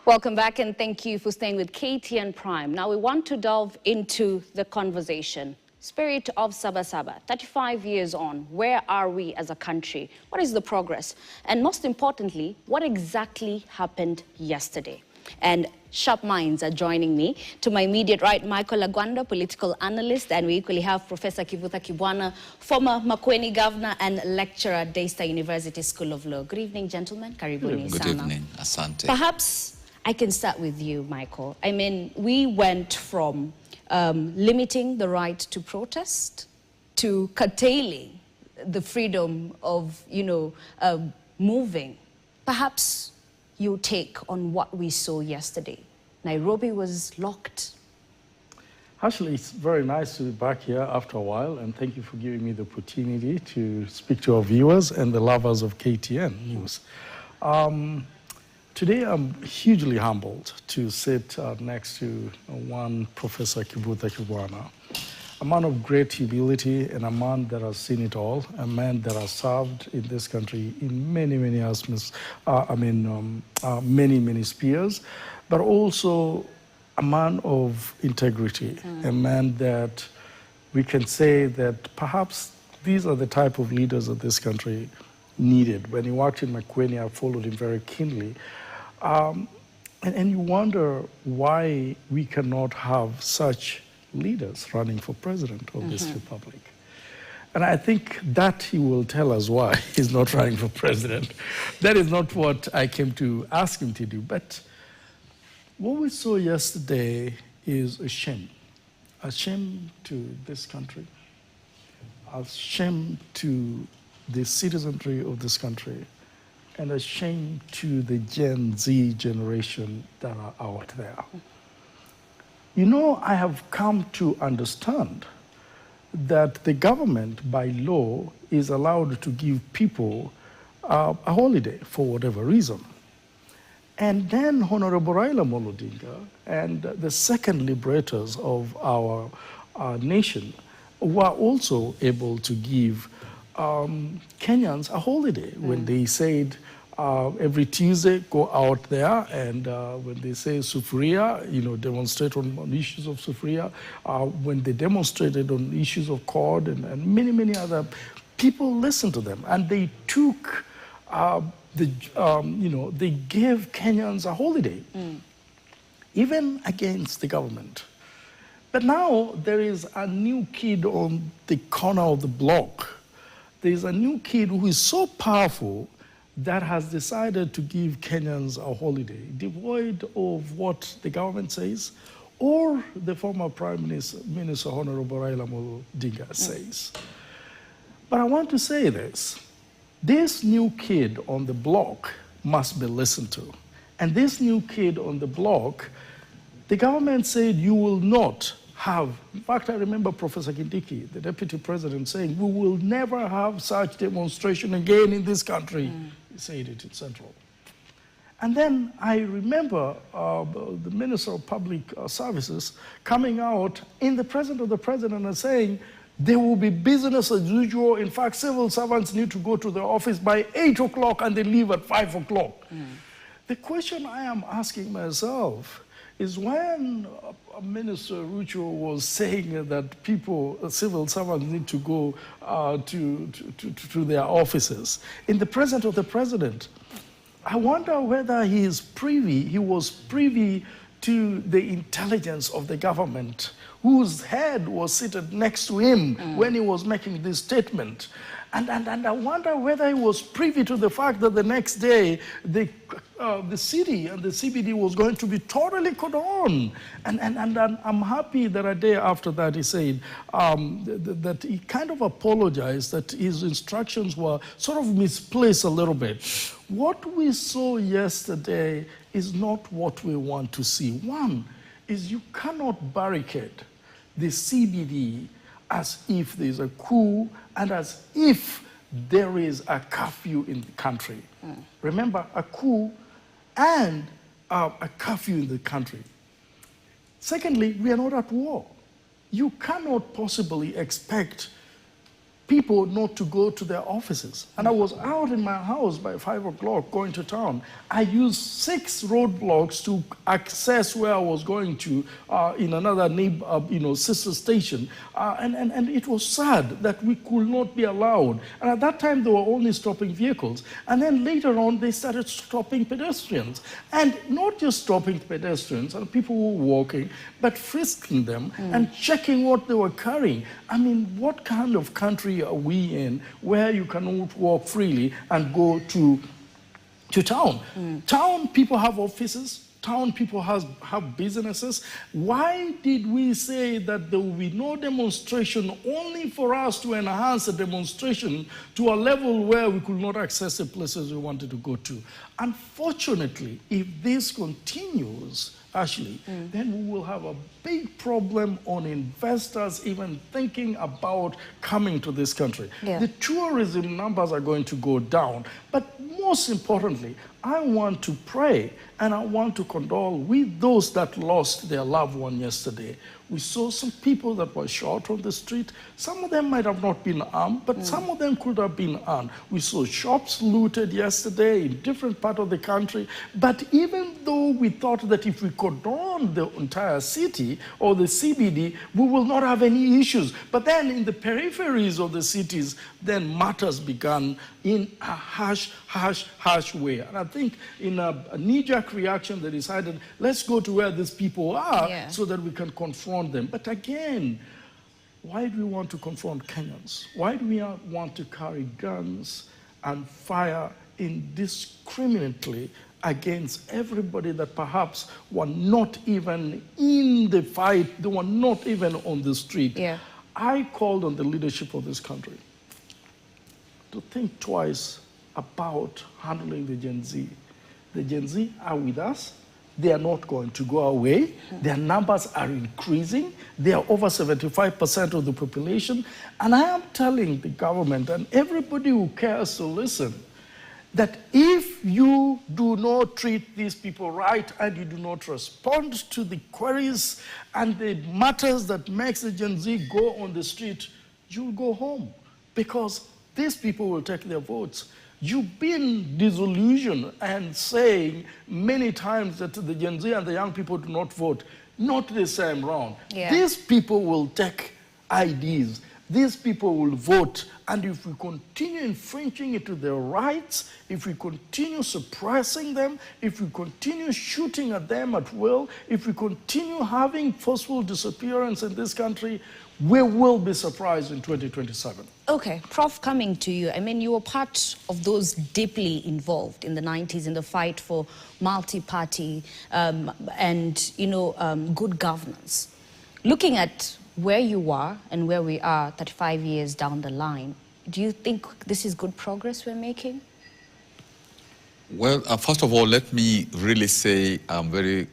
Welcome back and thank you for staying with KTN Prime. Now we want to delve into the conversation. Spirit of Saba Saba, 35 years on, where are we as a country? What is the progress? And most importantly, what exactly happened yesterday? And sharp minds are joining me. To my immediate right, Michael Agwanda, political analyst, and we equally have Professor Kivutha Kibwana, former Makueni governor and lecturer at Daystar University School of Law. Good evening, gentlemen. Karibuni Good sana. evening, asante. Perhaps I can start with you, Michael. I mean, we went from limiting the right to protest to curtailing the freedom of, moving. Perhaps your take on what we saw yesterday. Nairobi was locked. Actually, it's very nice to be back here after a while, and thank you for giving me the opportunity to speak to our viewers and the lovers of KTN News. Today, I'm hugely humbled to sit next to one Professor Kivutha Kibwana, a man of great humility and a man that has seen it all, a man that has served in this country in many, many aspects, many spheres, but also a man of integrity, a man that we can say that perhaps these are the type of leaders that this country needed. When he worked in Makueni, I followed him very keenly. And you wonder why we cannot have such leaders running for president of this republic. And I think that he will tell us why he's not running for president. That is not what I came to ask him to do. But what we saw yesterday is a shame to this country, a shame to the citizenry of this country, and a shame to the Gen Z generation that are out there. You know, I have come to understand that the government, by law, is allowed to give people a holiday for whatever reason. And then Honorable Raila Odinga and the second liberators of our nation were also able to give Kenyans a holiday when they said every Tuesday go out there, and when they say Sufuria, demonstrate on issues of Sufuria, when they demonstrated on issues of COD and many other, people listened to them, and they took they gave Kenyans a holiday, even against the government. But now there is a new kid on the corner of the block. There's a new kid who is so powerful that has decided to give Kenyans a holiday, devoid of what the government says or the former Prime Minister Honorable Raila Odinga says. But I want to say this. This new kid on the block must be listened to. And this new kid on the block, the government said you will not have, in fact, I remember Professor Kindiki, the deputy president, saying, we will never have such demonstration again in this country. He said it in Central. And then I remember the Minister of Public Services coming out in the presence of the president and saying, there will be business as usual. In fact, civil servants need to go to their office by 8 o'clock and they leave at 5 o'clock. The question I am asking myself is, when Minister Rucho was saying that people, civil servants need to go to their offices, in the presence of the president, I wonder whether he was privy to the intelligence of the government, whose head was seated next to him when he was making this statement. And I wonder whether he was privy to the fact that the next day the city and the CBD was going to be totally cut on. And I'm happy that a day after that he said that he kind of apologized that his instructions were sort of misplaced a little bit. What we saw yesterday is not what we want to see. One is you cannot barricade the CBD as if there's a coup and as if there is a curfew in the country. Remember, a coup and a curfew in the country. Secondly, we are not at war. You cannot possibly expect people not to go to their offices. And I was out in my house by 5 o'clock going to town. I used 6 roadblocks to access where I was going to in another sister station. And it was sad that we could not be allowed. And at that time, they were only stopping vehicles. And then later on, they started stopping pedestrians. And not just stopping pedestrians and people who were walking, but frisking them and checking what they were carrying. I mean, what kind of country are we in where you cannot walk freely and go to town? Town people have offices. Town people have businesses. Why did we say that there will be no demonstration only for us to enhance the demonstration to a level where we could not access the places we wanted to go to? Unfortunately, if this continues, Ashley, then we will have a big problem on investors even thinking about coming to this country. Yeah. The tourism numbers are going to go down, but most importantly, I want to pray and I want to condole with those that lost their loved one yesterday. We saw some people that were shot on the street. Some of them might have not been armed, but some of them could have been armed. We saw shops looted yesterday in different parts of the country. But even though we thought that if we cordon the entire city or the CBD, we will not have any issues. But then in the peripheries of the cities, then matters began in a harsh way. And I think in a knee-jerk reaction, they decided, let's go to where these people are so that we can confront them. But again, why do we want to confront Kenyans? Why do we want to carry guns and fire indiscriminately against everybody that perhaps were not even in the fight, they were not even on the street? Yeah. I called on the leadership of this country to think twice about handling the Gen Z. The Gen Z are with us. They are not going to go away. Their numbers are increasing. They are over 75% of the population. And I am telling the government and everybody who cares to listen that if you do not treat these people right and you do not respond to the queries and the matters that makes the Gen Z go on the street, you'll go home because these people will take their votes. You've been disillusioned and saying many times that the Gen Z and the young people do not vote. Not the same round. Yeah. These people will take IDs. These people will vote. And if we continue infringing into their rights, if we continue suppressing them, if we continue shooting at them at will, if we continue having forceful disappearance in this country, we will be surprised in 2027. Okay, Prof, coming to you. I mean, you were part of those deeply involved in the 90s in the fight for multi-party and, good governance. Looking at where you are and where we are 35 years down the line, do you think this is good progress we're making? Well, first of all, let me really say I'm very,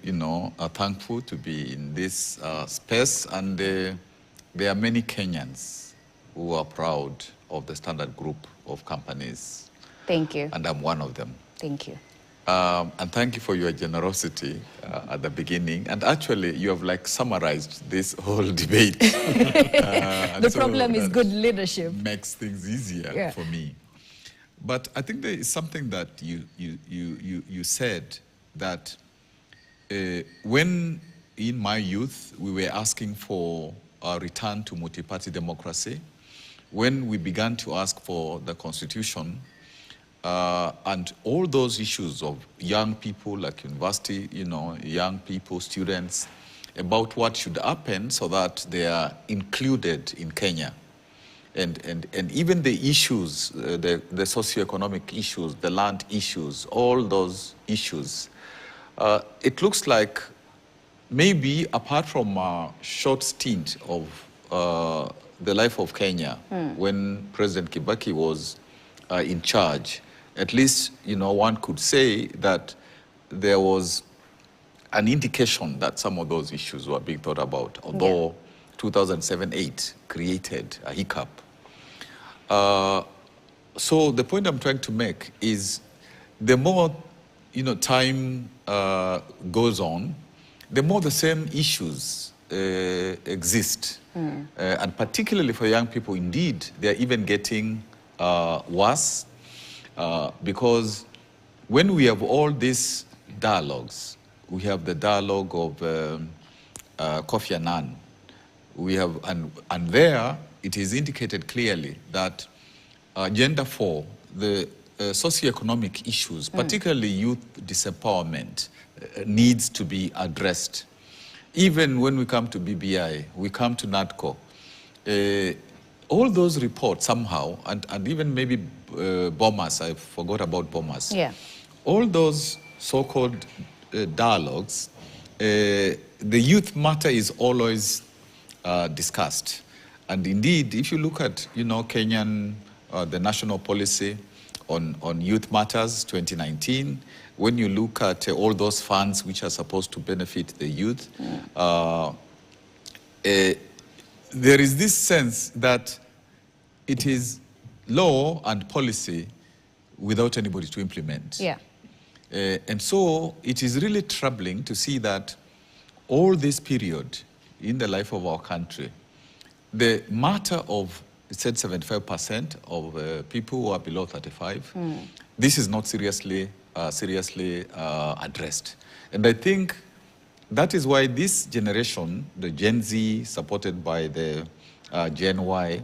thankful to be in this space, and there are many Kenyans who are proud of the Standard Group of companies. Thank you. And I'm one of them. Thank you. And thank you for your generosity at the beginning. And actually, you have summarized this whole debate. The problem is good leadership. Makes things easier for me. But I think there is something that you said that when in my youth we were asking for a return to multi-party democracy, when we began to ask for the constitution, and all those issues of young people, like university, young people, students, about what should happen so that they are included in Kenya. And even the issues, the socioeconomic issues, the land issues, all those issues, it looks like maybe apart from a short stint of the life of Kenya, when President Kibaki was in charge, at least, one could say that there was an indication that some of those issues were being thought about, although 2007-8 created a hiccup. So the point I'm trying to make is the more, time goes on, the more the same issues exist. And particularly for young people, indeed, they're even getting worse because when we have all these dialogues, we have the dialogue of Kofi Annan, we have, and there it is indicated clearly that Agenda 4, the socioeconomic issues, particularly youth disempowerment, needs to be addressed. Even when we come to BBI, we come to NADCO, all those reports somehow, and even maybe Bomas, I forgot about Bomas. Yeah. All those so-called dialogues, the youth matter is always discussed. And indeed, if you look at, Kenyan, the national policy on youth matters 2019, when you look at all those funds which are supposed to benefit the youth, there is this sense that it is law and policy without anybody to implement. Yeah. And so it is really troubling to see that all this period in the life of our country, the matter of, it said 75% of people who are below 35, this is not seriously addressed. And I think that is why this generation, the Gen Z supported by the Gen Y,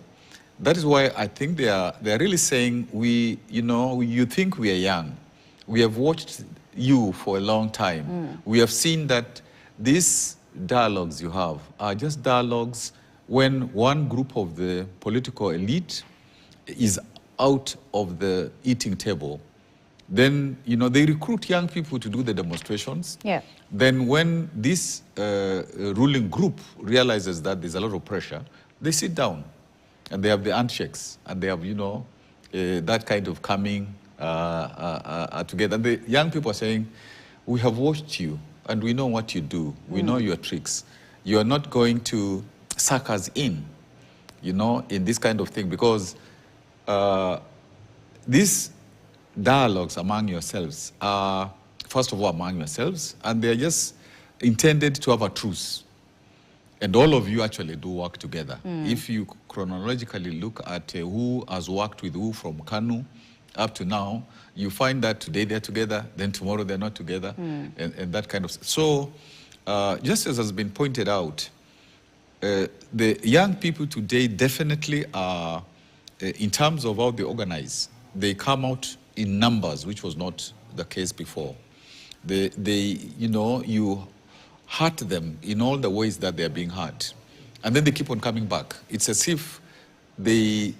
that is why I think they are really saying, you think we are young. We have watched you for a long time. We have seen that these dialogues you have are just dialogues when one group of the political elite is out of the eating table. Then, they recruit young people to do the demonstrations. Yeah. Then when this ruling group realizes that there's a lot of pressure, they sit down and they have the handshakes and they have, that kind of coming together. And the young people are saying, we have watched you and we know what you do. We know your tricks. You are not going to suck us in this kind of thing, because these dialogues among yourselves are, first of all, among yourselves, and they're just intended to have a truce. And all of you actually do work together. If you chronologically look at who has worked with who from Kanu up to now, you find that today they're together, then tomorrow they're not together, and that kind of. So, just as has been pointed out, the young people today definitely are, in terms of how they organize, they come out in numbers, which was not the case before. You hurt them in all the ways that they're being hurt. And then they keep on coming back. It's as if they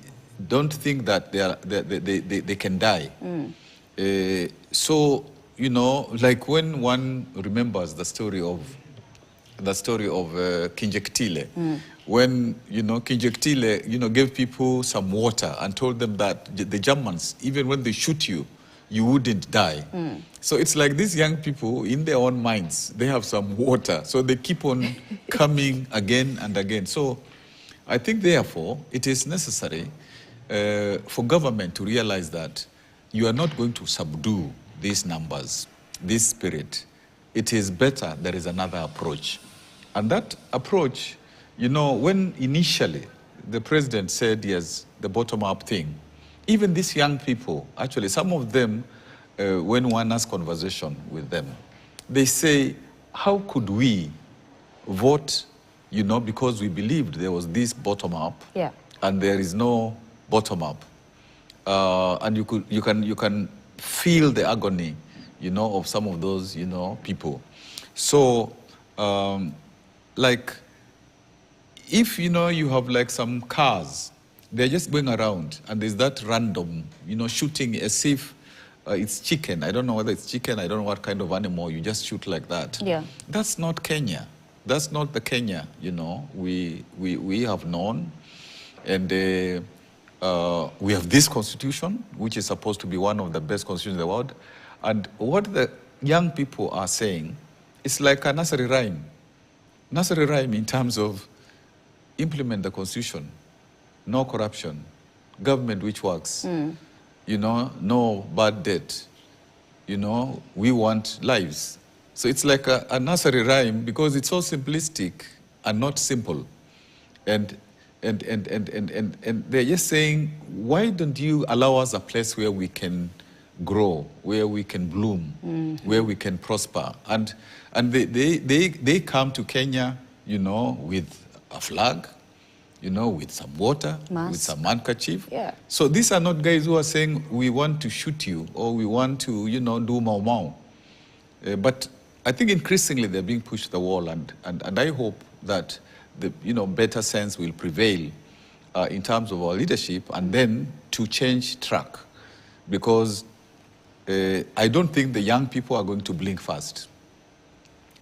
don't think that they can die. So, like when one remembers the story of Kinjekitile, when, Kinjekitile, gave people some water and told them that the Germans, even when they shoot you, you wouldn't die. So it's like these young people, in their own minds, they have some water, so they keep on coming again and again. So I think, therefore, it is necessary for government to realize that you are not going to subdue these numbers, this spirit. It is better there is another approach. And that approach, when initially the president said, yes, the bottom-up thing, even these young people, actually, some of them, when one has conversation with them, they say, how could we vote, because we believed there was this bottom-up, and there is no bottom-up. And you can feel the agony, of some of those, people. So, like, if, you have like some cars, they're just going around and there's that random, shooting as if it's chicken. I don't know whether it's chicken. I don't know what kind of animal. You just shoot like that. Yeah. That's not Kenya. That's not the Kenya, we have known. And we have this constitution, which is supposed to be one of the best constitutions in the world. And what the young people are saying, it's like a nursery rhyme. Nursery rhyme in terms of implement the constitution. No corruption, government which works, no bad debt, we want lives. So it's like a nursery rhyme because it's so simplistic are not simple. And they're just saying, why don't you allow us a place where we can grow, where we can bloom, where we can prosper? And they come to Kenya, you know, with a flag, you know, with some water, with some handkerchief. Yeah. So these are not guys who are saying, we want to shoot you, or we want to, you know, do mau mau. But I think increasingly they're being pushed to the wall, and I hope that the, you know, better sense will prevail in terms of our leadership, and then to change track, because I don't think the young people are going to blink fast.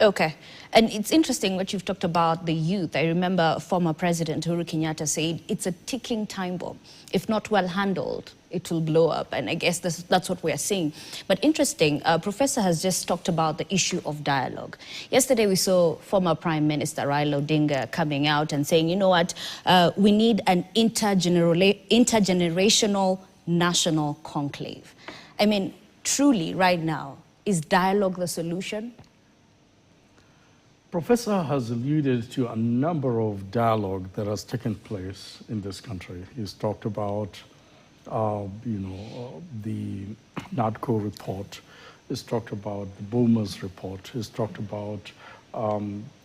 Okay. And it's interesting what you've talked about the youth. I remember former President Uhuru Kenyatta said it's a ticking time bomb. If not well handled, it will blow up. And I guess that's what we're seeing. But interesting, Professor has just talked about the issue of dialogue. Yesterday we saw former Prime Minister Raila Odinga coming out and saying, you know what, we need an intergenerational national conclave. I mean, truly right now, is dialogue the solution? Professor has alluded to a number of dialogue that has taken place in this country. He's talked about, the NADCO report. He's talked about the Boomers report. He's talked about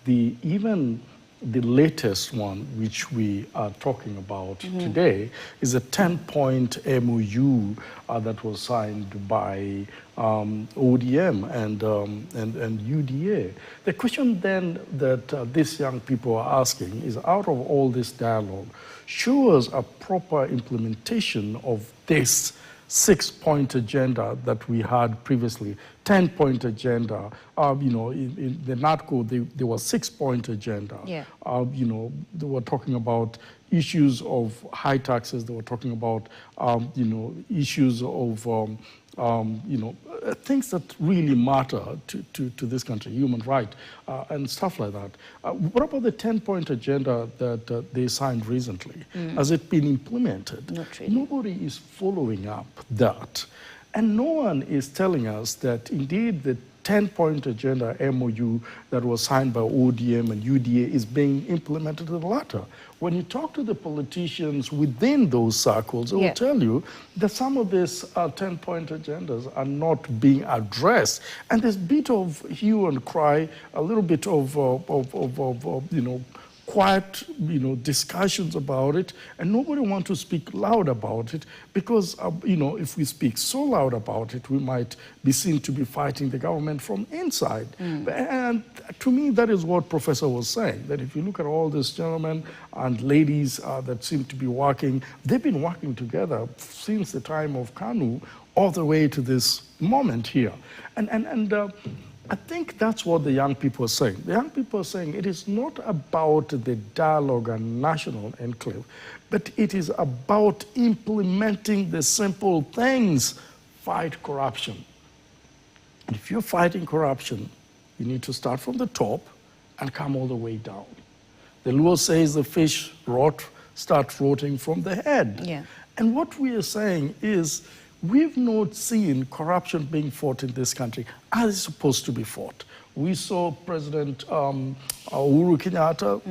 even the latest one, which we are talking about today, is a 10-point MOU that was signed by ODM and UDA. The question then that these young people are asking is, out of all this dialogue, show us a proper implementation of this 6-point agenda that we had previously, 10-point agenda. In the NADCO, there was 6-point agenda. Yeah. They were talking about issues of high taxes. They were talking about, issues of, things that really matter to this country, human rights and stuff like that. What about the 10-point agenda that they signed recently? Has it been implemented? Not really. Nobody is following up that. And no one is telling us that indeed the 10-point agenda MOU that was signed by ODM and UDA is being implemented to the latter. When you talk to the politicians within those circles, they will tell you that some of these 10-point agendas are not being addressed. And there's a bit of hue and cry, a little bit of quiet, discussions about it, and nobody wants to speak loud about it because, if we speak so loud about it, we might be seen to be fighting the government from inside. And to me, that is what Professor was saying, that if you look at all these gentlemen and ladies that seem to be working, they've been working together since the time of KANU all the way to this moment here. And I think that's what the young people are saying. The young people are saying it is not about the dialogue and national enclave, but it is about implementing the simple things. Fight corruption. And if you're fighting corruption, you need to start from the top and come all the way down. The Luo says the fish start rotting from the head. Yeah. And what we are saying is, we've not seen corruption being fought in this country as it's supposed to be fought. We saw President Uhuru Kenyatta,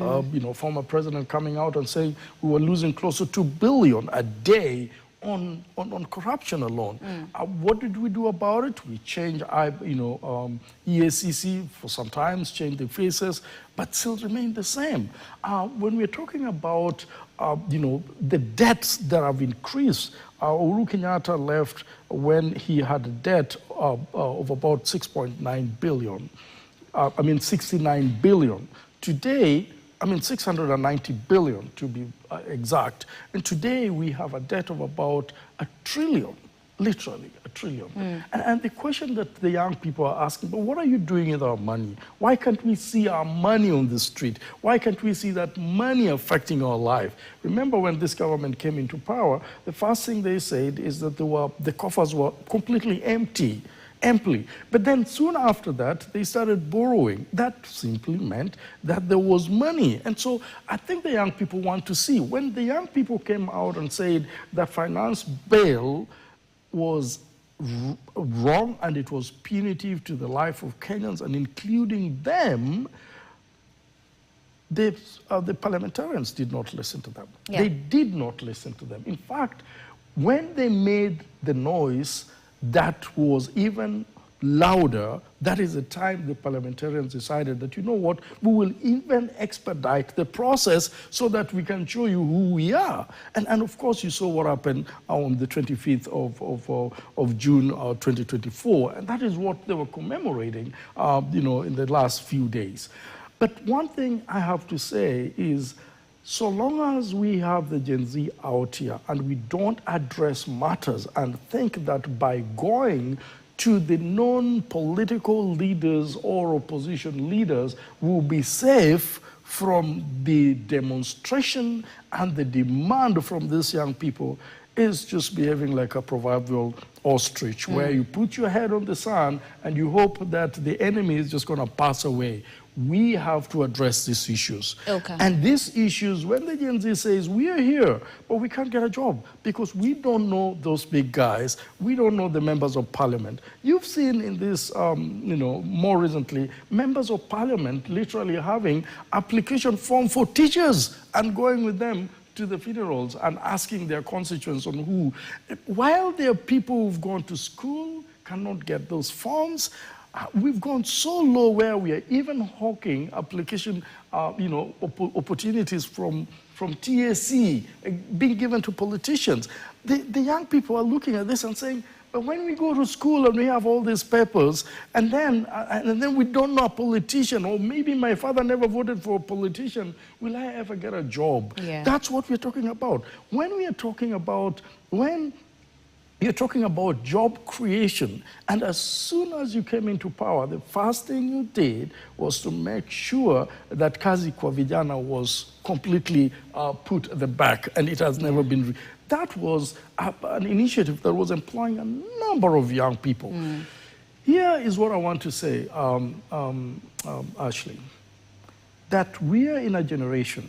former president, coming out and saying we were losing close to $2 billion a day on corruption alone. What did we do about it? We changed, EACC for some time, changed the faces, but still remain the same. When we're talking about, the debts that have increased, Uhuru Kenyatta left when he had a debt of about 6.9 billion. 69 billion. Today, 690 billion to be exact. And today we have a debt of about $1 trillion, literally $1 trillion. And the question that the young people are asking, but what are you doing with our money? Why can't we see our money on the street? Why can't we see that money affecting our life? Remember when this government came into power, the first thing they said is that the coffers were completely empty. But then soon after that, they started borrowing. That simply meant that there was money. And so I think the young people want to see. When the young people came out and said that finance bill was wrong and it was punitive to the life of Kenyans and including them, the parliamentarians did not listen to them. Yeah. They did not listen to them. In fact, when they made the noise that was even louder, that is the time the parliamentarians decided that, you know what, we will even expedite the process so that we can show you who we are. And of course, you saw what happened on the 25th of June 2024, and that is what they were commemorating, you know, in the last few days. But one thing I have to say is, so long as we have the Gen Z out here and we don't address matters and think that by going to the non-political leaders or opposition leaders will be safe from the demonstration and the demand from these young people, is just behaving like a proverbial ostrich, where you put your head on the sand and you hope that the enemy is just going to pass away. We have to address these issues. Okay. And these issues, when the Gen Z says, we are here, but we can't get a job because we don't know those big guys. We don't know the members of parliament. You've seen in this, you know, more recently, members of parliament literally having application form for teachers and going with them to the funerals and asking their constituents on who. While there are people who've gone to school, cannot get those forms, we've gone so low where we are even hawking application, you know, opportunities from TAC being given to politicians. The young people are looking at this and saying, but when we go to school and we have all these papers, and then we don't know a politician, or maybe my father never voted for a politician, will I ever get a job? Yeah. That's what we're talking about. When we are talking about, when you're talking about job creation, and as soon as you came into power, the first thing you did was to make sure that Kazi kwa Vijana was completely put at the back, and it has never been. That was an initiative that was employing a number of young people. Here is what I want to say, Ashley, that we are in a generation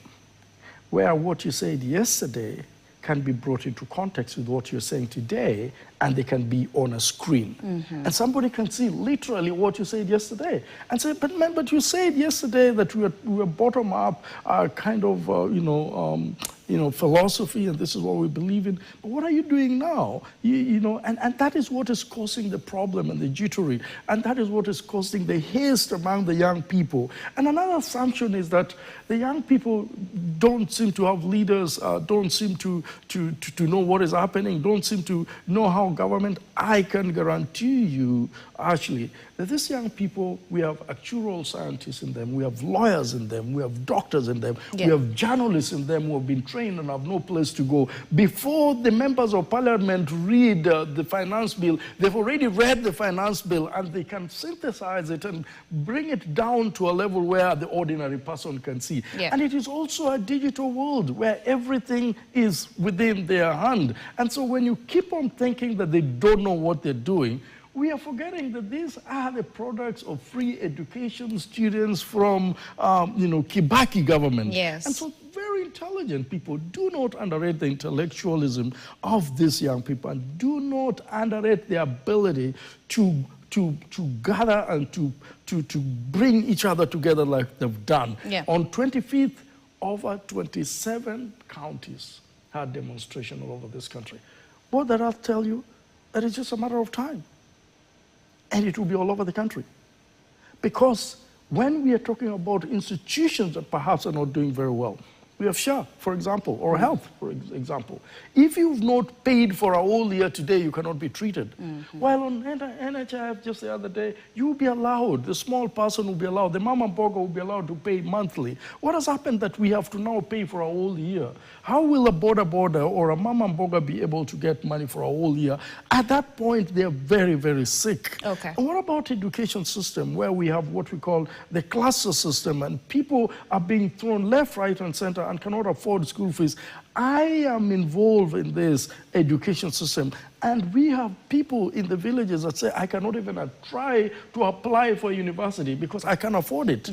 where what you said yesterday can be brought into context with what you're saying today, and they can be on a screen. And somebody can see literally what you said yesterday and say, but man, but you said yesterday that we were bottom up kind of, you know, philosophy, and this is what we believe in. But what are you doing now? You know, and that is what is causing the problem and the jittery, and that is what is causing the haste among the young people. And another assumption is that the young people don't seem to have leaders, don't seem to know what is happening, don't seem to know how government. I can guarantee you, Ashley, that these young people, we have actuarial scientists in them, we have lawyers in them, we have doctors in them, we have journalists in them who have been trained and have no place to go. Before the members of parliament read the finance bill, they've already read the finance bill, and they can synthesize it and bring it down to a level where the ordinary person can see. And it is also a digital world where everything is within their hand. And so when you keep on thinking that they don't know what they're doing, we are forgetting that these are the products of free education students from, you know, Kibaki government. And so very intelligent people. Do not underrate the intellectualism of these young people, and do not underrate their ability to gather and to bring each other together like they've done. On 25th, over 27 counties had demonstration all over this country. What did I tell you? That it's just a matter of time. And it will be all over the country. Because when we are talking about institutions that perhaps are not doing very well, we have SHA, for example, or health, for example. If you've not paid for a whole year today, you cannot be treated. While on NHIF just the other day, you will be allowed, the small person will be allowed, the mama mboga will be allowed to pay monthly. What has happened that we have to now pay for a whole year? How will a border or a mama mboga be able to get money for a whole year? At that point, they're very, very sick. And what about education system, where we have what we call the cluster system, and people are being thrown left, right, and center and cannot afford school fees? I am involved in this education system, and we have people in the villages that say, I cannot even try to apply for a university because I can't afford it.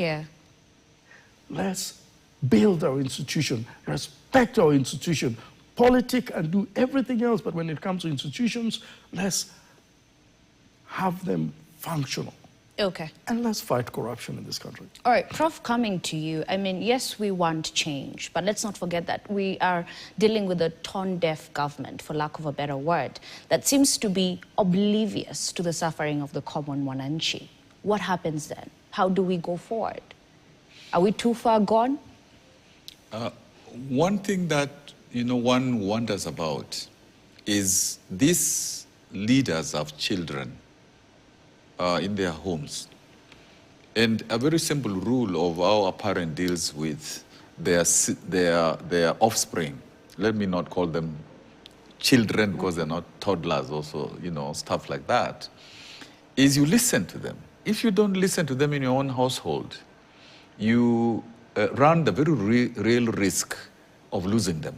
Let's build our institution, respect our institution, politic and do everything else, but when it comes to institutions, let's have them functional. Okay. And let's fight corruption in this country. All right, Prof, coming to you. I mean, yes, we want change, but let's not forget that we are dealing with a tone-deaf government, for lack of a better word, that seems to be oblivious to the suffering of the common mwananchi. What happens then? How do we go forward? Are we too far gone? One thing that, one wonders about is these leaders of children in their homes. And a very simple rule of how a parent deals with their offspring, let me not call them children because they're not toddlers also, stuff like that, is you listen to them. If you don't listen to them in your own household, you run the very real risk of losing them,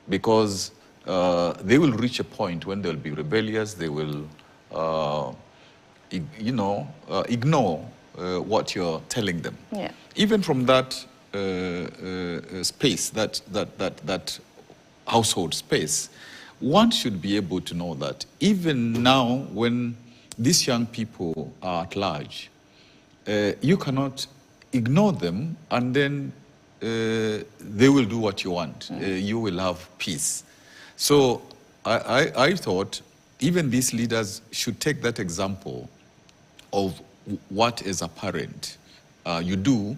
because they will reach a point when they'll be rebellious, they will ignore what you're telling them. Yeah. Even from that space, that household space, one should be able to know that even now when these young people are at large, you cannot ignore them and then they will do what you want. You will have peace. So I thought even these leaders should take that example of what is apparent you do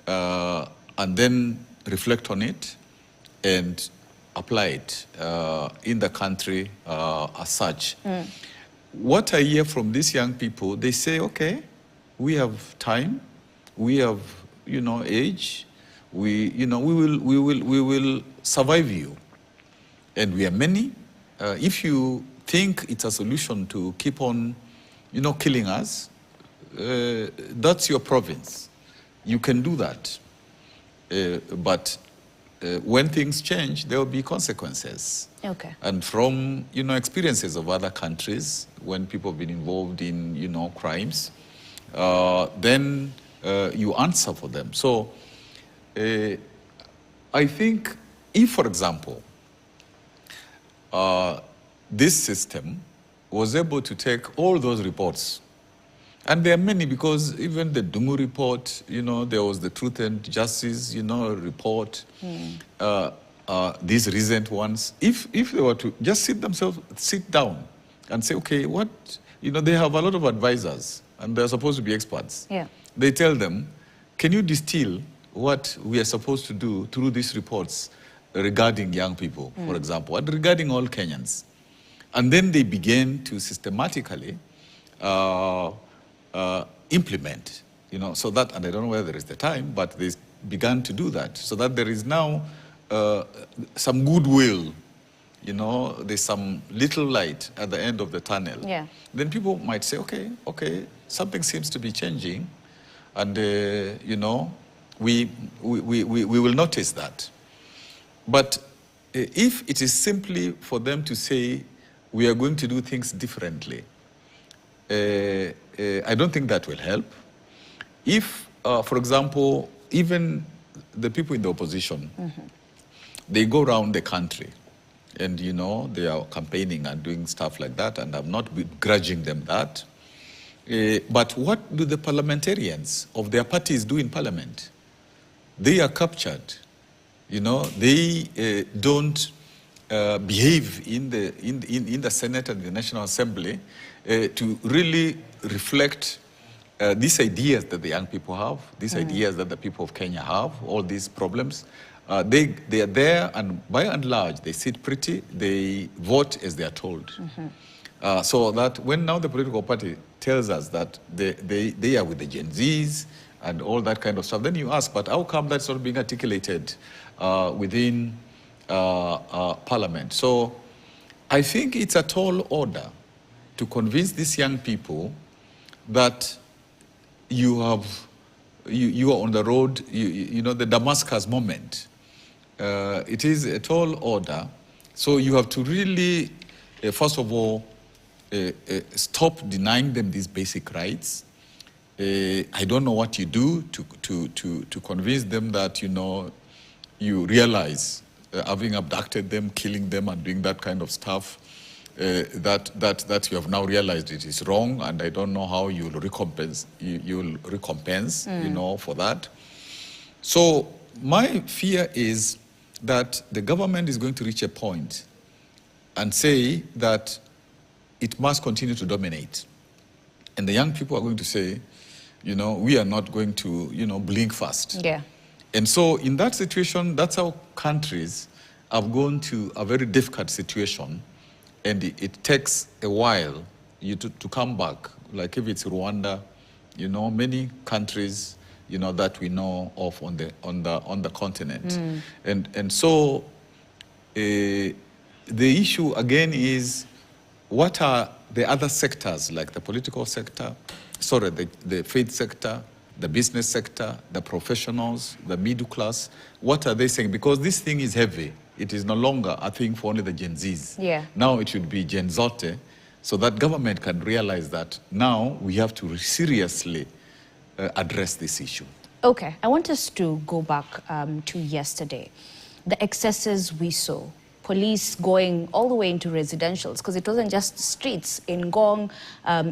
and then reflect on it and apply it in the country as such. What I hear from these young people, they say, okay, we have time, we have, age, we will survive you. And we are many. If you think it's a solution to keep on, killing us, that's your province. You can do that. But when things change, there will be consequences. Okay. And from, experiences of other countries, when people have been involved in, crimes, then you answer for them. So I think if, for example, this system was able to take all those reports, and there are many, because even the Dungu report, there was the Truth and Justice, report, these recent ones. If they were to just sit down and say, okay, what, they have a lot of advisors and they're supposed to be experts. Yeah. They tell them, can you distill what we are supposed to do through these reports regarding young people, for example, and regarding all Kenyans? And then they begin to systematically implement, so that, and I don't know whether there is the time, but they began to do that, so that there is now some goodwill, there's some little light at the end of the tunnel. Yeah. Then people might say, okay, something seems to be changing, and, we will notice that. But if it is simply for them to say, we are going to do things differently, I don't think that will help. If, for example, even the people in the opposition, they go around the country and, they are campaigning and doing stuff like that, and I'm not begrudging them that. But what do the parliamentarians of their parties do in parliament? They are captured. They don't behave in the Senate and the National Assembly to really reflect these ideas that the young people have, these ideas that the people of Kenya have, all these problems. They are there, and by and large, they sit pretty, they vote as they are told. So that when now the political party tells us that they are with the Gen Zs and all that kind of stuff, then you ask, but how come that's not being articulated within Parliament? So I think it's a tall order to convince these young people that you are on the road, the Damascus moment. It is a tall order. So you have to really, first of all, stop denying them these basic rights. I don't know what you do to convince them that, you realize having abducted them, killing them, and doing that kind of stuff, that you have now realized it is wrong, and I don't know how you'll recompense, you know, for that. So my fear is that the government is going to reach a point and say that it must continue to dominate. And the young people are going to say, you know, we are not going to, you know, blink fast. Yeah. And so in that situation, that's how countries have gone to a very difficult situation, and it takes a while to come back. Like if it's Rwanda, you know, many countries, you know, that we know of on the continent. And so the issue again is, what are the other sectors, like the political sector, sorry, the faith sector, the business sector, the professionals, the middle class, what are they saying? Because this thing is heavy. It is no longer a thing for only the Gen Zs. Yeah. Now it should be Gen Zote, so that government can realize that now we have to seriously address this issue. Okay, I want us to go back to yesterday. The excesses we saw. Police going all the way into residentials, because it wasn't just streets. In Ngong,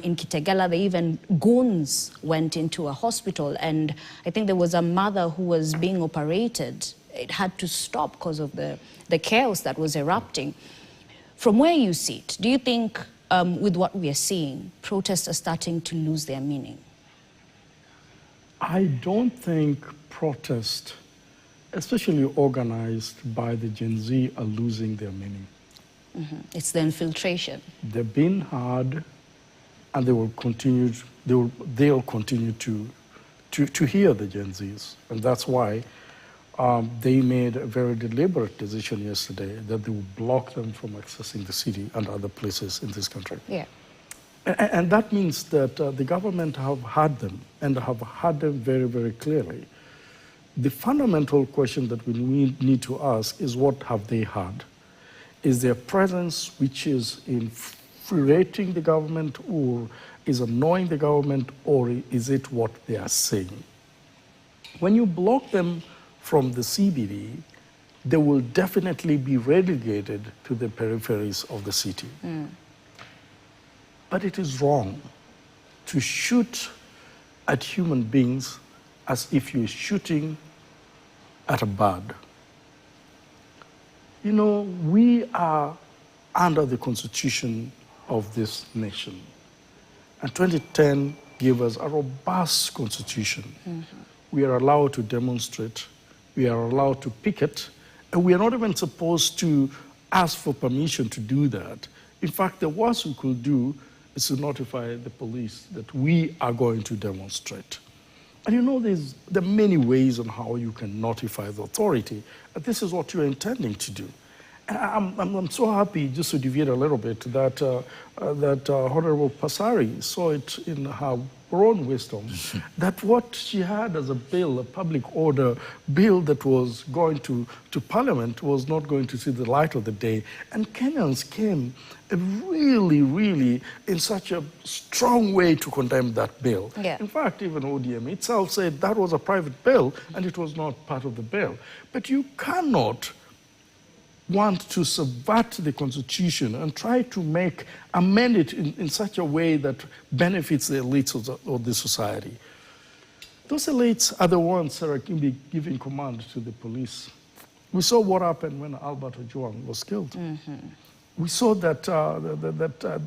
in Kitegela, even goons went into a hospital, and I think there was a mother who was being operated. It had to stop because of the chaos that was erupting. From where you sit, do you think with what we are seeing, protests are starting to lose their meaning? I don't think protests, especially organized by the Gen Z, are losing their meaning. It's the infiltration. They've been hard, and they will continue. They'll continue to hear the Gen Zs, and that's why they made a very deliberate decision yesterday that they will block them from accessing the city and other places in this country. Yeah. And that means that the government have had them, and have had them very, very clearly. The fundamental question that we need to ask is, what have they had? Is their presence which is infuriating the government, or is annoying the government, or is it what they are saying? When you block them from the CBD, they will definitely be relegated to the peripheries of the city. But it is wrong to shoot at human beings as if you're shooting at a bird. You know, we are under the constitution of this nation. And 2010 gave us a robust constitution. We are allowed to demonstrate, we are allowed to picket, and we are not even supposed to ask for permission to do that. In fact, the worst we could do is to notify the police that we are going to demonstrate. And you know, there are many ways on how you can notify the authority. And this is what you're intending to do. And I'm so happy, just to deviate a little bit, that Honorable Passari saw it in her own wisdom, that what she had as a bill, a public order bill that was going to Parliament, was not going to see the light of the day. And Kenyans came really, really in such a strong way to condemn that bill. Yeah. In fact, even ODM itself said that was a private bill and it was not part of the bill. But you cannot want to subvert the constitution and try to amend it in such a way that benefits the elites of the society. Those elites are the ones that are giving command to the police. We saw what happened when Albert Ojwang was killed. We saw that,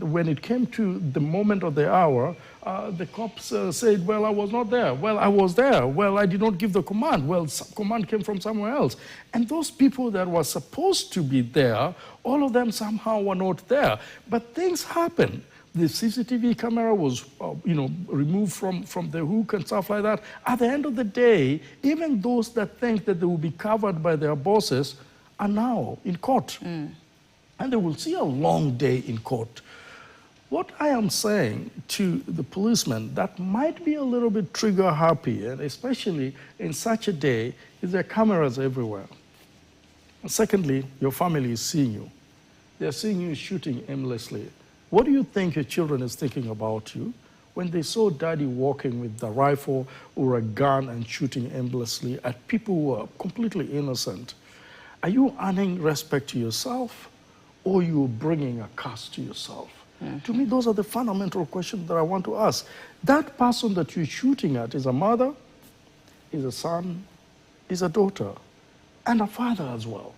when it came to the moment of the hour, the cops said, well, I was not there. Well, I was there. Well, I did not give the command. Well, command came from somewhere else. And those people that were supposed to be there, all of them somehow were not there. But things happened. The CCTV camera was, removed from the hook and stuff like that. At the end of the day, even those that think that they will be covered by their bosses are now in court. And they will see a long day in court. What I am saying to the policemen that might be a little bit trigger happy, and especially in such a day, is there are cameras everywhere. And secondly, your family is seeing you. They're seeing you shooting aimlessly. What do you think your children is thinking about you when they saw daddy walking with a rifle or a gun and shooting aimlessly at people who are completely innocent? Are you earning respect to yourself? or you're bringing a curse to yourself? To me, those are the fundamental questions that I want to ask. That person that you're shooting at is a mother, is a son, is a daughter, and a father as well.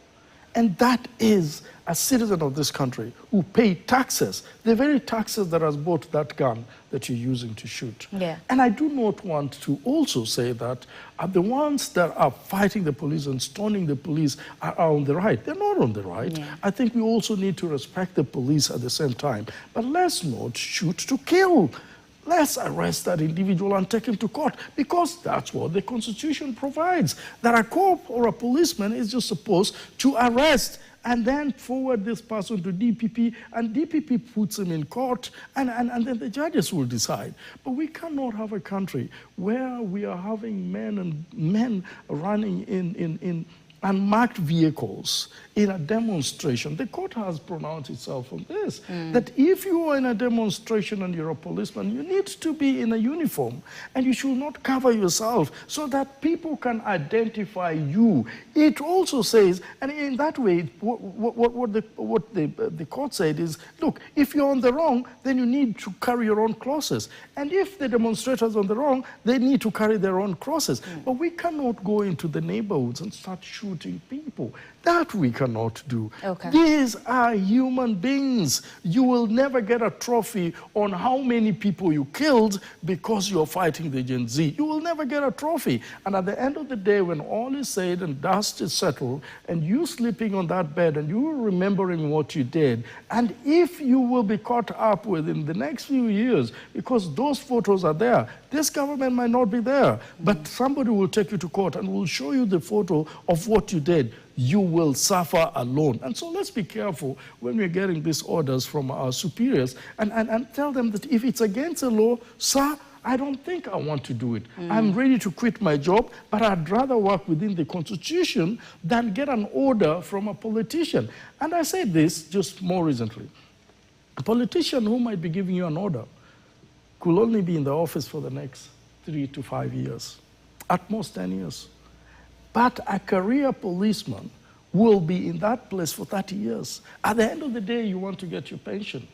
And that is a citizen of this country who pay taxes, the very taxes that has bought that gun that you're using to shoot. Yeah. And I do not want to also say that the ones that are fighting the police and stoning the police are on the right. They're not on the right. Yeah. I think we also need to respect the police at the same time. But let's not shoot to kill. Let's arrest that individual and take him to court, because that's what the Constitution provides. That a cop or a policeman is just supposed to arrest and then forward this person to DPP, and DPP puts him in court, and then the judges will decide. But we cannot have a country where we are having men running in unmarked vehicles in a demonstration. The court has pronounced itself on this, that if you are in a demonstration and you're a policeman, you need to be in a uniform, and you should not cover yourself so that people can identify you. It also says, and in that way, what the court said is, look, if you're on the wrong, then you need to carry your own crosses. And if the demonstrators are on the wrong, they need to carry their own crosses. But we cannot go into the neighborhoods and start shooting people. That we cannot do. Okay. These are human beings. You will never get a trophy on how many people you killed because you're fighting the Gen Z. You will never get a trophy. And at the end of the day, when all is said and dust is settled, and you sleeping on that bed and you remembering what you did, and if you will be caught up within the next few years, because those photos are there, this government might not be there, but somebody will take you to court and will show you the photo of what you did. You will suffer alone. And so let's be careful when we're getting these orders from our superiors and tell them that if it's against the law, sir, I don't think I want to do it. I'm ready to quit my job, but I'd rather work within the Constitution than get an order from a politician. And I said this just more recently. A politician who might be giving you an order could only be in the office for the next 3 to 5 years, at most 10 years. But a career policeman will be in that place for 30 years. At the end of the day, you want to get your pension.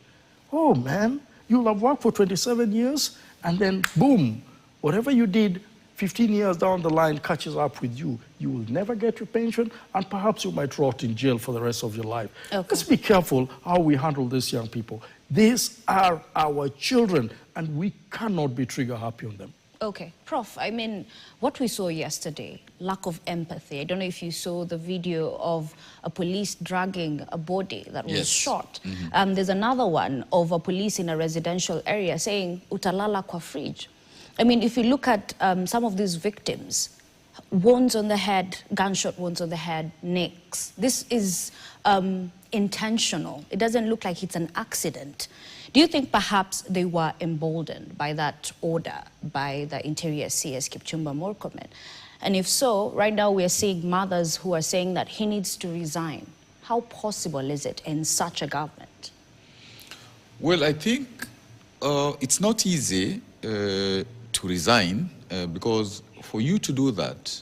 Oh, man, you'll have worked for 27 years, and then, boom, whatever you did 15 years down the line catches up with you. You will never get your pension, and perhaps you might rot in jail for the rest of your life. Okay. Let's be careful how we handle these young people. These are our children, and we cannot be trigger happy on them. Okay, Prof, I mean, what we saw yesterday, lack of empathy. I don't know if you saw the video of a police dragging a body that was shot. There's another one of a police in a residential area saying, utalala kwa fridge. I mean, if you look at some of these victims, wounds on the head, gunshot wounds on the head, necks. This is intentional. It doesn't look like it's an accident. Do you think perhaps they were emboldened by that order by the Interior CS Kipchumba Murkomen? And if so, right now we're seeing mothers who are saying that he needs to resign. How possible is it in such a government? Well, I think it's not easy to resign because for you to do that,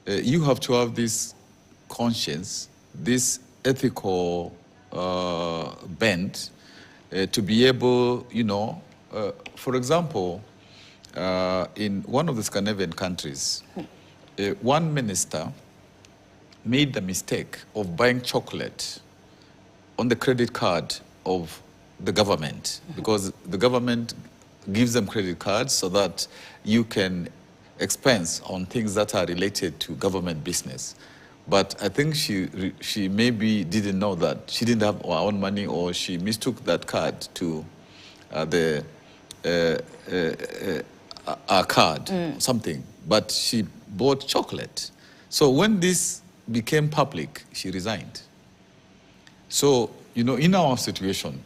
you have to have this conscience, this ethical bent, to be able, you know, for example, in one of the Scandinavian countries, one minister made the mistake of buying chocolate on the credit card of the government, because the government gives them credit cards so that you can expense on things that are related to government business. But I think she maybe didn't know that. She didn't have her own money, or she mistook that card to a card, something. But she bought chocolate. So when this became public, she resigned. So, you know, in our situation,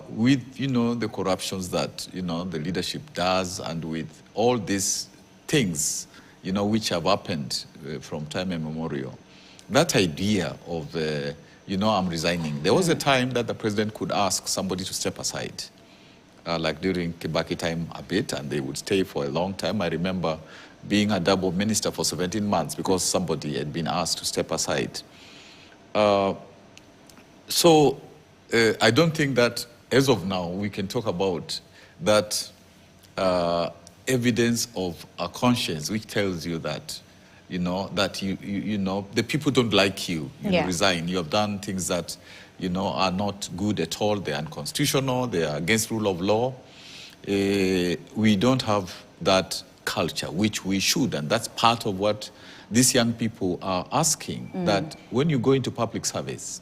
with, you know, the corruptions that, you know, the leadership does, and with all these things, you know, which have happened from time immemorial, that idea of, you know, I'm resigning. There was a time that the president could ask somebody to step aside, like during Kibaki time a bit, and they would stay for a long time. I remember being a double minister for 17 months because somebody had been asked to step aside. So I don't think that as of now we can talk about that evidence of a conscience which tells you that, you know, that you know, the people don't like you, you resign. You have done things that, you know, are not good at all. They are unconstitutional. They are against rule of law. We don't have that culture, which we should, and that's part of what these young people are asking, that when you go into public service,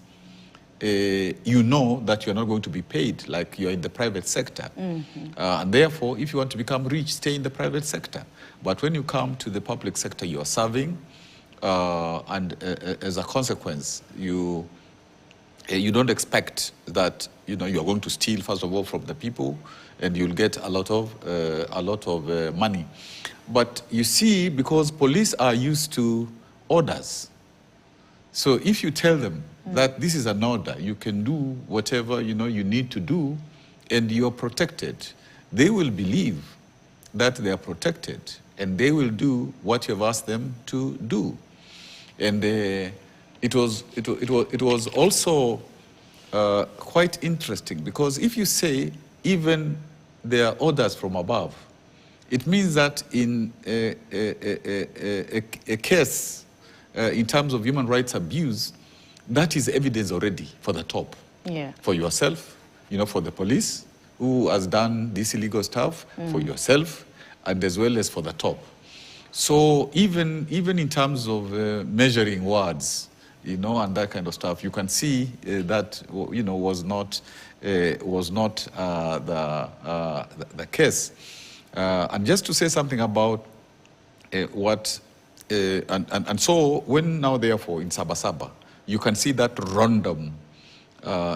you know that you're not going to be paid like you're in the private sector. And therefore, if you want to become rich, stay in the private sector. But when you come to the public sector, you're serving, and as a consequence, you don't expect that, you know, you're going to steal, first of all, from the people, and you'll get a lot of money. But you see, because police are used to orders, so if you tell them that this is an order, you can do whatever, you know, you need to do, and you're protected, they will believe that they are protected, and they will do what you've asked them to do. And it was also quite interesting, because if you say even there are orders from above, it means that in a case in terms of human rights abuse, that is evidence already for the top. For yourself, you know, for the police who has done this illegal stuff, for yourself, and as well as for the top. So even in terms of measuring words, you know, and that kind of stuff, you can see that, you know, was not the case. And just to say something about what, and so when now therefore in Saba Saba, you can see that random,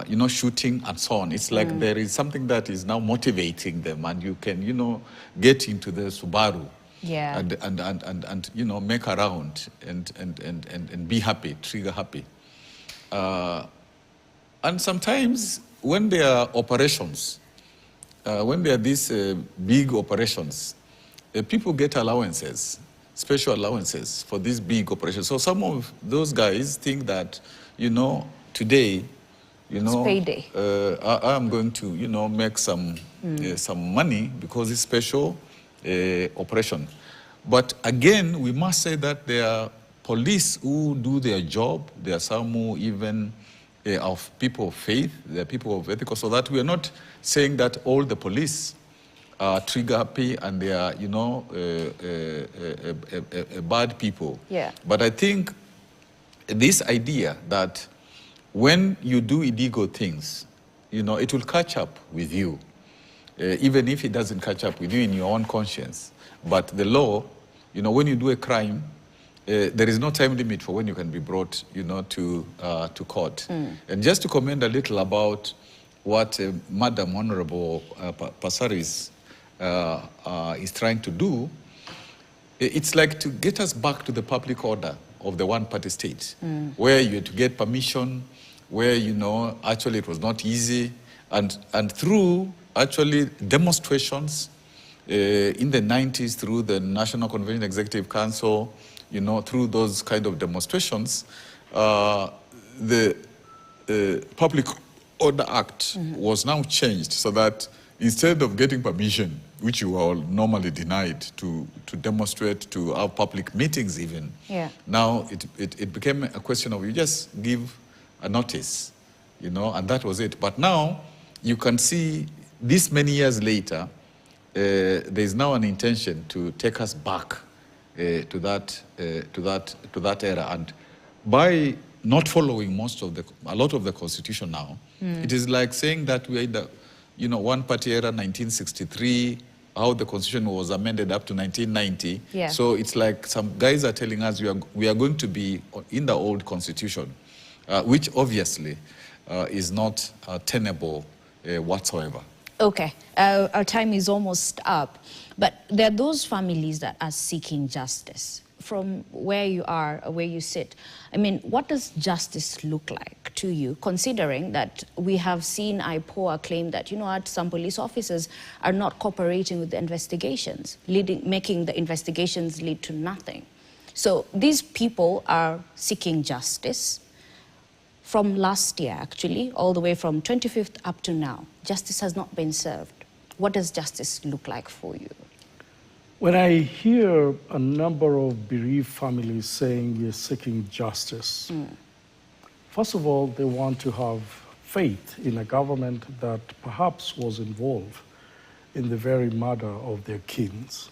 you know, shooting and so on. It's like there is something that is now motivating them, and you can, you know, get into the Subaru. And you know, make a round and be happy, trigger happy. And sometimes when there are operations, when there are these big operations, people get allowances, special allowances for these big operations. So some of those guys think that, you know, today, you know, I'm going to, you know, make some money because it's special operation. But again, we must say that there are police who do their job. There are some who even of people of faith, there are people of ethical, so that we are not saying that all the police are trigger happy and they are, you know, bad people. But I think this idea that when you do illegal things, you know, it will catch up with you, even if it doesn't catch up with you in your own conscience. But the law, you know, when you do a crime, there is no time limit for when you can be brought, you know, to court. And just to comment a little about what Madam Honorable Passaris is trying to do, it's like to get us back to the public order of the one-party state, where you had to get permission, where, you know, actually it was not easy, and through actually demonstrations in the 90s, through the National Convention Executive Council, you know, through those kind of demonstrations, the Public Order Act was now changed so that instead of getting permission, which you are normally denied to demonstrate, to have public meetings even, now it became a question of you just give a notice, you know, and that was it. But now you can see this many years later, there is now an intention to take us back to that era, and by not following a lot of the Constitution now, it is like saying that we are in the, you know, one-party era, 1963, how the Constitution was amended up to 1990. So it's like some guys are telling us we are going to be in the old Constitution, which obviously is not tenable whatsoever. Okay, our time is almost up, but there are those families that are seeking justice. From where you are, where you sit, I mean, what does justice look like to you, considering that we have seen IPOA claim that, you know what, some police officers are not cooperating with the investigations, making the investigations lead to nothing. So these people are seeking justice. from last year, actually, all the way from 25th up to now, justice has not been served. What does justice look like for you? When I hear a number of bereaved families saying we're seeking justice, first of all, they want to have faith in a government that perhaps was involved in the very murder of their kins.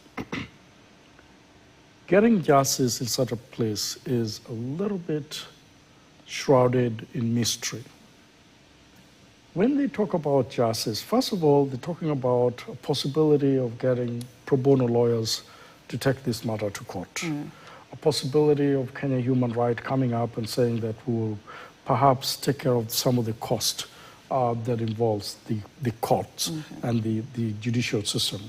Getting justice in such a place is a little bit shrouded in mystery. When they talk about justice, first of all, they're talking about a possibility of getting pro bono lawyers to take this matter to court. A possibility of Kenya Human Rights coming up and saying that we will perhaps take care of some of the cost that involves the courts and the judicial system.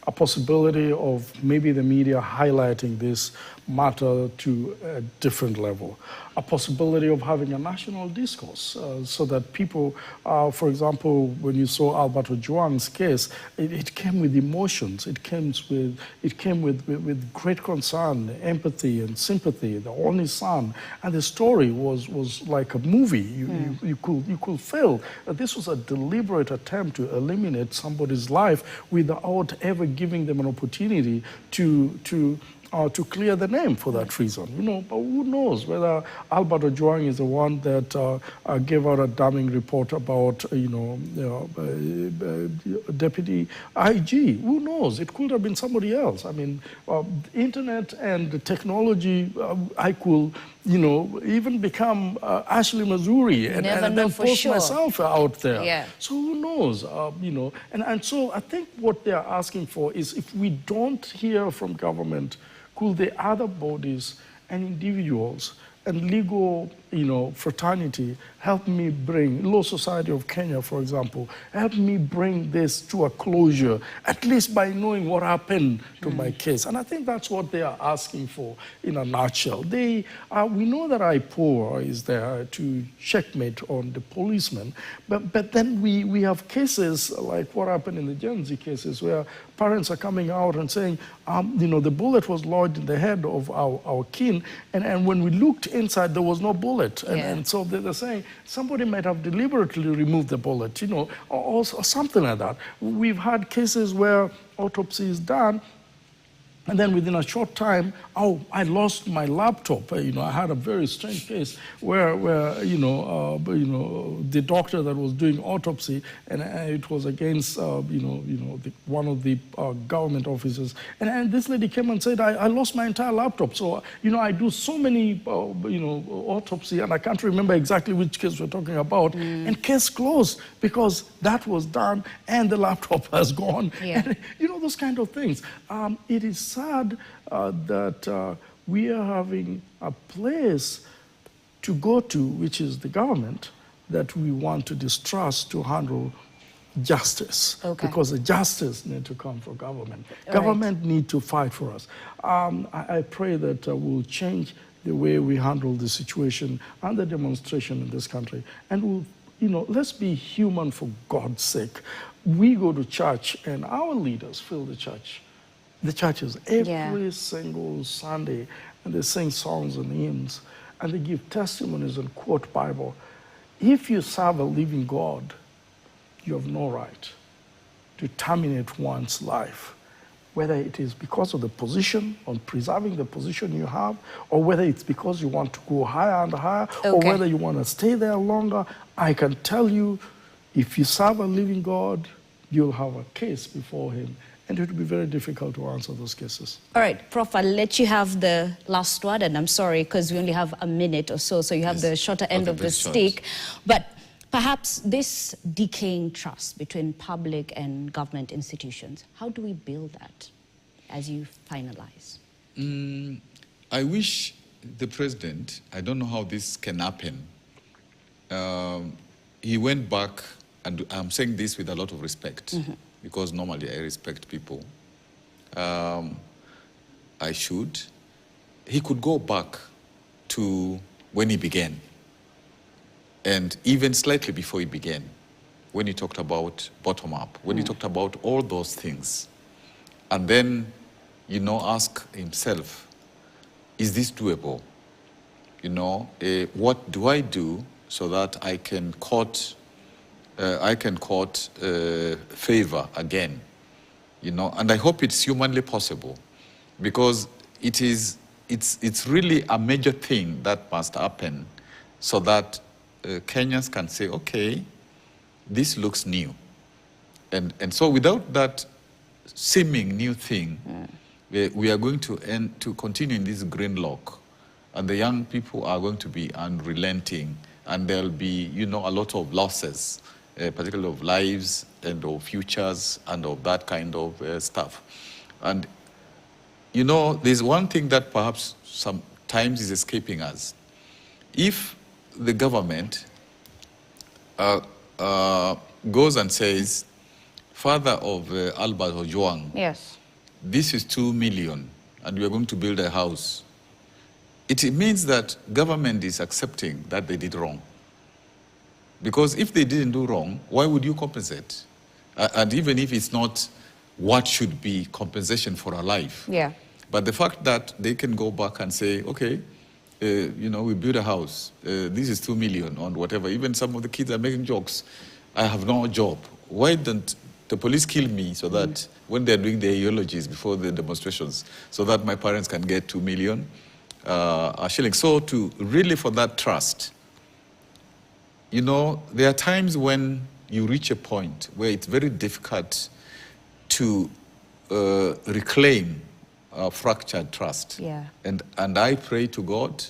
A possibility of maybe the media highlighting this matter to a different level. A possibility of having a national discourse so that people, for example, when you saw Alberto Juang's case, it came with emotions. It came with great concern, empathy and sympathy, the only son. And the story was like a movie. You could feel that this was a deliberate attempt to eliminate somebody's life without ever giving them an opportunity to clear the name for that reason. But who knows whether Alberto Juang is the one that gave out a damning report about, Deputy IG. Who knows? It could have been somebody else. I mean, internet and the technology, I could, even become Ashley Missouri and then post myself out there. Yeah. So who knows? And so I think what they're asking for is if we don't hear from government, could the other bodies and individuals and legal, fraternity help me bring, Law Society of Kenya, for example, help me bring this to a closure, at least by knowing what happened to my case. And I think that's what they are asking for in a nutshell. We know that IPOA is there to checkmate on the policemen, but then we have cases like what happened in the Gen Z cases where parents are coming out and saying, the bullet was lodged in the head of our kin, and when we looked inside, there was no bullet. And so they're saying somebody might have deliberately removed the bullet, or something like that. We've had cases where autopsy is done, and then within a short time, I lost my laptop. I had a very strange case where the doctor that was doing autopsy, and it was against, one of the government officers. And this lady came and said, I lost my entire laptop. So, I do so many, autopsy, and I can't remember exactly which case we're talking about. And case closed because that was done and the laptop has gone. Yeah. And, those kind of things. It is sad that we are having a place to go to, which is the government, that we want to distrust to handle justice. Okay. Because the justice need to come from government. All Government need to fight for us. I pray that we'll change the way we handle the situation and the demonstration in this country. And we'll, let's be human for God's sake. We go to church and our leaders fill the churches every single Sunday, and they sing songs and hymns, and they give testimonies and quote Bible. If you serve a living God, you have no right to terminate one's life, whether it is because of the position, on preserving the position you have, or whether it's because you want to go higher and higher, or whether you want to stay there longer. I can tell you, if you serve a living God, you'll have a case before him. And it will be very difficult to answer those cases. All right, Prof, I'll let you have the last word, and I'm sorry, because we only have a minute or so you have the shorter end of the stick. But perhaps this decaying trust between public and government institutions, how do we build that as you finalize? I wish the president, I don't know how this can happen, he went back, and I'm saying this with a lot of respect, because normally I respect people. I should. He could go back to when he began, and even slightly before he began, when he talked about bottom-up, when he talked about all those things, and then, ask himself, is this doable? What do I do so that I can court favor again, you know, and I hope it's humanly possible, because it's really a major thing that must happen, so that Kenyans can say, okay, this looks new. And so without that seeming new thing, we are going to continue in this green lock, and the young people are going to be unrelenting, and there'll be, you know, a lot of losses, particularly of lives and of futures and of that kind of stuff. And, you know, there's one thing that perhaps sometimes is escaping us. If the government goes and says, father of Albert Ojwang, yes, this is 2 million and we are going to build a house, it means that government is accepting that they did wrong. Because if they didn't do wrong, why would you compensate? And even if it's not what should be compensation for a life. Yeah. But the fact that they can go back and say, okay, you know, we build a house, this is 2 million on whatever. Even some of the kids are making jokes. I have no job. Why don't the police kill me so that when they're doing their eulogies before the demonstrations, so that my parents can get 2 million shillings? So to really, for that trust, you know, there are times when you reach a point where it's very difficult to reclaim fractured trust. Yeah. And I pray to God,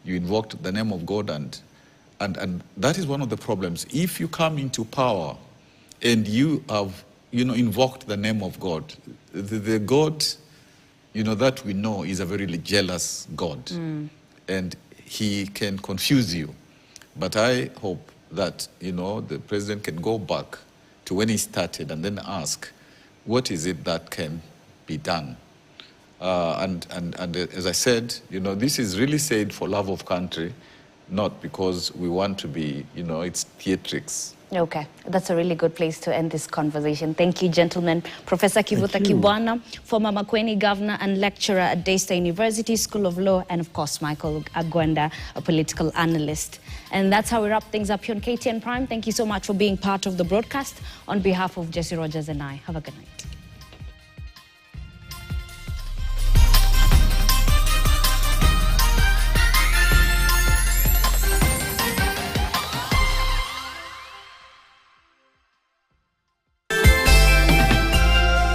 you invoked the name of God, and that is one of the problems. If you come into power and you have, you know, invoked the name of God, the God, you know, that we know is a very jealous God, and he can confuse you. But I hope that, you know, the president can go back to when he started and then ask, what is it that can be done? And as I said, you know, this is really said for love of country, not because we want to be, you know, it's theatrics. Okay, that's a really good place to end this conversation. Thank you, gentlemen. Professor Kivuta Kibwana, former Makueni governor and lecturer at Daystar University School of Law, and of course, Michael Agwenda, a political analyst. And that's how we wrap things up here on KTN Prime. Thank you so much for being part of the broadcast. On behalf of Jesse Rogers and I, have a good night.